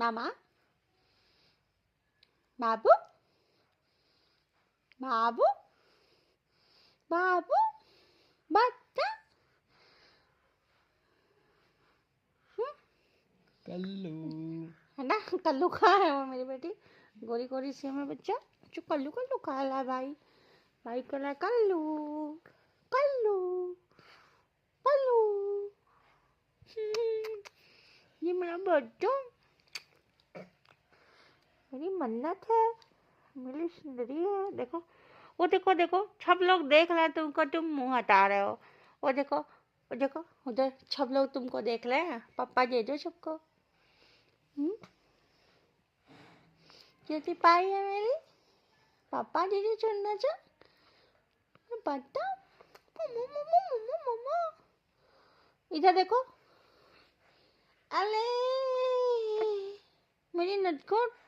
मामा, बाबू, बाबू, बाबू, बच्चा। कल्लू है ना, कल्लू कहाँ है वो मेरी बेटी, गोरी गोरी सी हमें बच्चा, जो कल्लू कल्लू काला है भाई, भाई को ला कल्लू, कल्लू, कल्लू। ये मेरा बच्चा, मेरी मन्नत है, मेरी सुंदरी है। देखो वो, देखो देखो, सब लोग देख रहे हैं तुमको, तुम मुंह हटा रहे हो। वो देखो, वो देखो उधर सब लोग तुमको देख रहे हैं। पापा दे दो सबको। क्यूटी पाई है मेरी, पापा दे दो चुनना चा बता। इधर देखो, अले मेरी नटखट,